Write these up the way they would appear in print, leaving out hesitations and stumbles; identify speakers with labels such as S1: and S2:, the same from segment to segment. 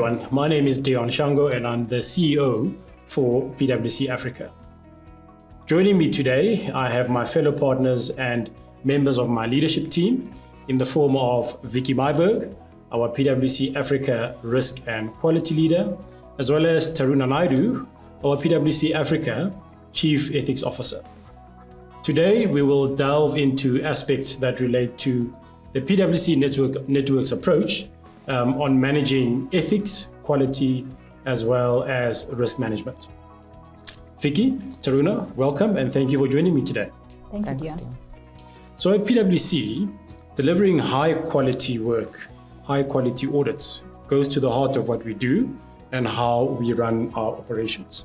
S1: everyone. My name is Deon Shango and I'm the CEO for PwC Africa. Joining me today, I have my fellow partners and members of my leadership team in the form of Vicky Myberg, our PwC Africa Risk and Quality Leader, as well as Taruna Naidu, our PwC Africa Chief Ethics Officer. Today, we will delve into aspects that relate to the PwC Network's approach on managing ethics, quality, as well as risk management. Vicky, Taruna, welcome and thank you for joining me today.
S2: Thanks, Deon.
S1: So at PwC, delivering high quality work, high quality audits goes to the heart of what we do and how we run our operations.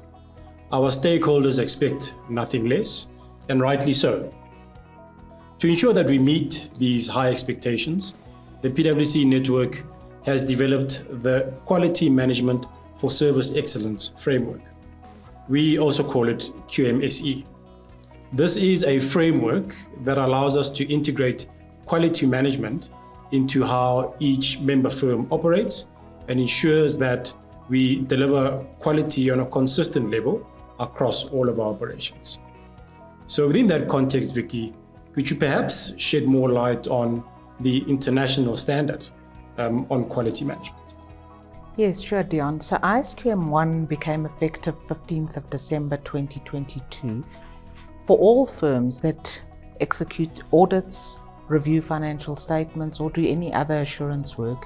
S1: Our stakeholders expect nothing less, and rightly so. To ensure that we meet these high expectations, the PwC Network has developed the Quality Management for Service Excellence framework. We also call it QMSE. This is a framework that allows us to integrate quality management into how each member firm operates and ensures that we deliver quality on a consistent level across all of our operations. So within that context, Vicky, could you perhaps shed more light on the international standard on quality management?
S2: Yes, sure, Deon. So ISQM 1 became effective 15th of December 2022 for all firms that execute audits, review financial statements, or do any other assurance work.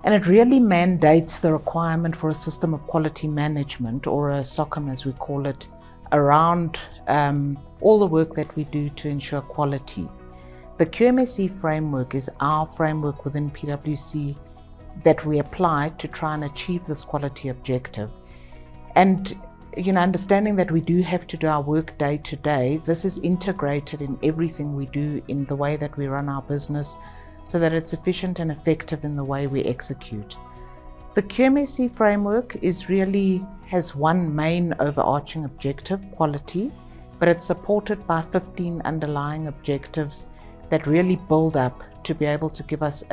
S2: And it really mandates the requirement for a system of quality management, or a SOCM as we call it, around all the work that we do to ensure quality. The QMSE framework is our framework within PwC that we apply to try and achieve this quality objective. And understanding that we do have to do our work day to day, this is integrated in everything we do in the way that we run our business so that it's efficient and effective in the way we execute. The QMSE framework has one main overarching objective, quality, but it's supported by 15 underlying objectives that really build up to be able to give us,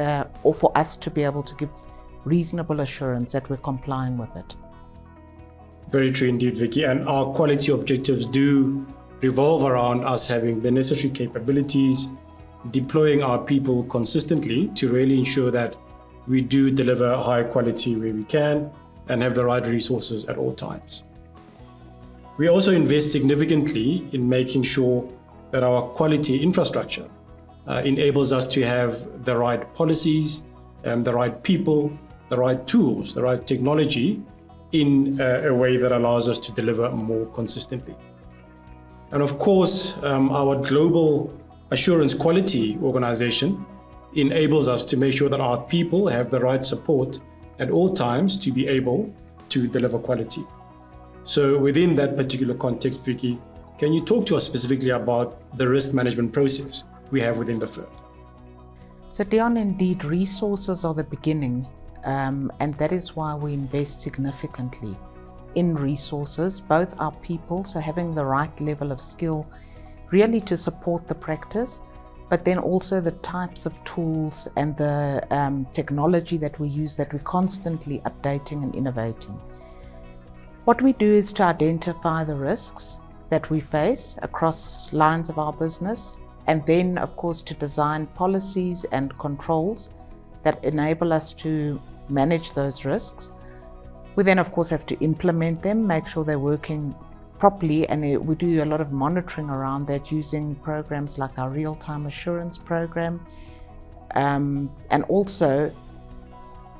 S2: or for us to be able to give reasonable assurance that we're complying with it.
S1: Very true indeed, Vicky. And our quality objectives do revolve around us having the necessary capabilities, deploying our people consistently to really ensure that we do deliver high quality where we can and have the right resources at all times. We also invest significantly in making sure that our quality infrastructure enables us to have the right policies, the right people, the right tools, the right technology in a way that allows us to deliver more consistently. And of course, our global assurance quality organization enables us to make sure that our people have the right support at all times to be able to deliver quality. So within that particular context, Vicky, can you talk to us specifically about the risk management process we have within the firm?
S2: So Deon, indeed, resources are the beginning, and that is why we invest significantly in resources, both our people, so having the right level of skill really to support the practice, but then also the types of tools and the technology that we use, that we're constantly updating and innovating. What we do is to identify the risks that we face across lines of our business, and then of course to design policies and controls that enable us to manage those risks. We then of course have to implement them, make sure they're working properly, and we do a lot of monitoring around that using programs like our real-time assurance program, and also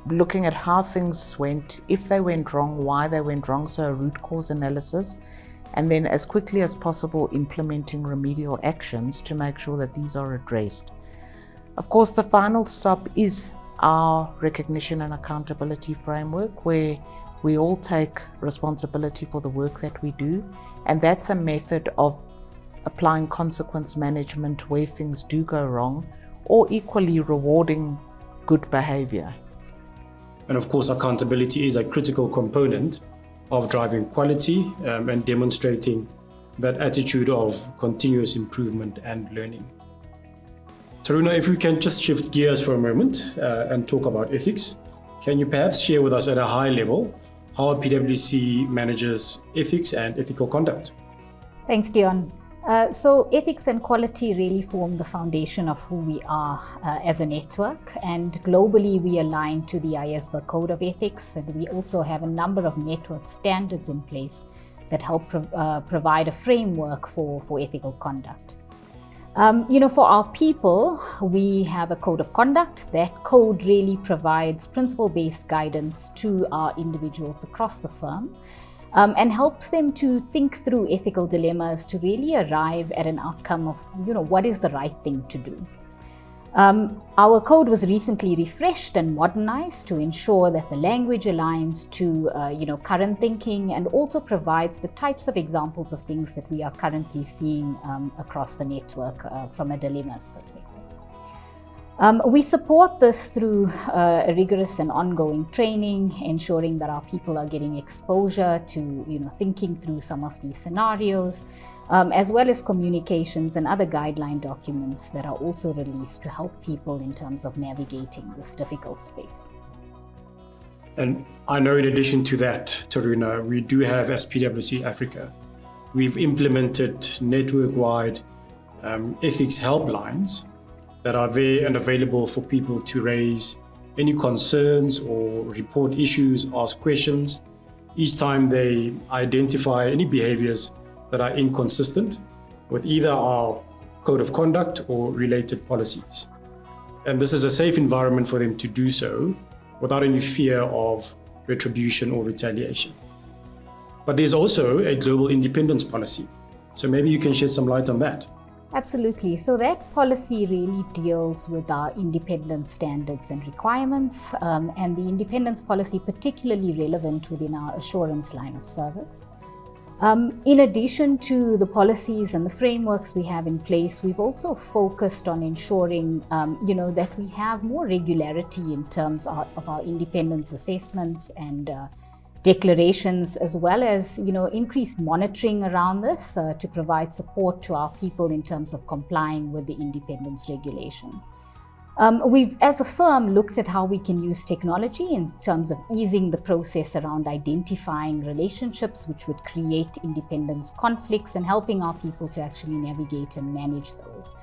S2: looking at how things went, if they went wrong, why they went wrong, so a root cause analysis, and then as quickly as possible implementing remedial actions to make sure that these are addressed. Of course, the final stop is our recognition and accountability framework, where we all take responsibility for the work that we do, and that's a method of applying consequence management where things do go wrong, or equally rewarding good behavior.
S1: And of course, accountability is a critical component of driving quality and demonstrating that attitude of continuous improvement and learning. Taruna, if we can just shift gears for a moment and talk about ethics. Can you perhaps share with us at a high level how PwC manages ethics and ethical conduct?
S3: Thanks, Dion. So ethics and quality really form the foundation of who we are as a network, and globally we align to the ISBA Code of Ethics, and we also have a number of network standards in place that help provide a framework for ethical conduct. For our people, we have a code of conduct. That code really provides principle-based guidance to our individuals across the firm, and helps them to think through ethical dilemmas to really arrive at an outcome of, what is the right thing to do. Our code was recently refreshed and modernized to ensure that the language aligns to, current thinking, and also provides the types of examples of things that we are currently seeing across the network from a dilemmas perspective. We support this through a rigorous and ongoing training, ensuring that our people are getting exposure to, thinking through some of these scenarios, as well as communications and other guideline documents that are also released to help people in terms of navigating this difficult space.
S1: And I know in addition to that, Taruna, we do have, as PwC Africa, we've implemented network-wide ethics helplines that are there and available for people to raise any concerns or report issues, ask questions, each time they identify any behaviors that are inconsistent with either our code of conduct or related policies. And this is a safe environment for them to do so without any fear of retribution or retaliation. But there's also a global independence policy. So maybe you can shed some light on that.
S3: Absolutely. So that policy really deals with our independence standards and requirements, and the independence policy particularly relevant within our assurance line of service. In addition to the policies and the frameworks we have in place, we've also focused on ensuring, that we have more regularity in terms of our independence assessments and declarations, as well as, increased monitoring around this to provide support to our people in terms of complying with the independence regulation. We've, as a firm, looked at how we can use technology in terms of easing the process around identifying relationships which would create independence conflicts and helping our people to actually navigate and manage those.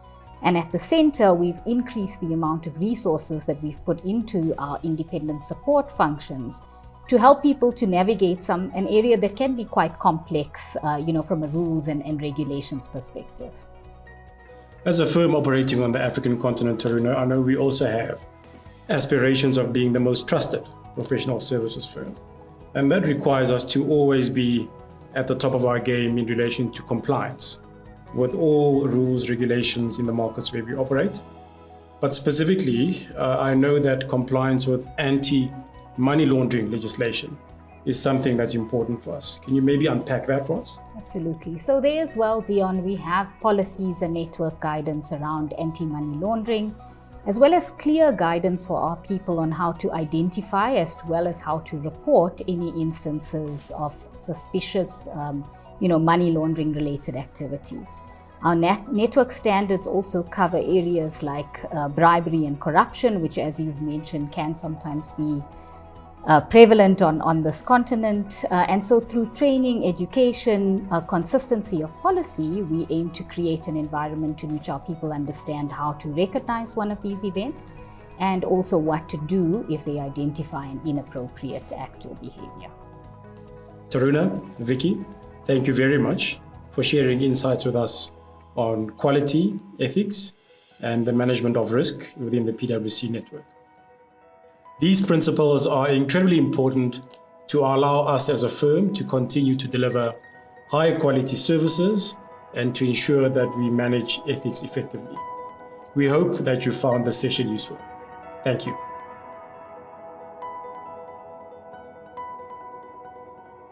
S3: And at the center, we've increased the amount of resources that we've put into our independence support functions to help people to navigate an area that can be quite complex, from a rules and regulations perspective.
S1: As a firm operating on the African continent, Taruna, I know we also have aspirations of being the most trusted professional services firm. And that requires us to always be at the top of our game in relation to compliance with all rules, regulations in the markets where we operate. But specifically, I know that compliance with anti-money laundering legislation is something that's important for us. Can you maybe unpack that for us?
S3: Absolutely. So there as well, Dion, we have policies and network guidance around anti-money laundering, as well as clear guidance for our people on how to identify as well as how to report any instances of suspicious, money laundering related activities. Our network standards also cover areas like bribery and corruption, which, as you've mentioned, can sometimes be prevalent on this continent. And so through training, education, consistency of policy, we aim to create an environment in which our people understand how to recognize one of these events and also what to do if they identify an inappropriate act or behavior.
S1: Taruna, Vicky, thank you very much for sharing insights with us on quality, ethics, and the management of risk within the PwC network. These principles are incredibly important to allow us as a firm to continue to deliver high quality services and to ensure that we manage ethics effectively. We hope that you found this session useful. Thank you.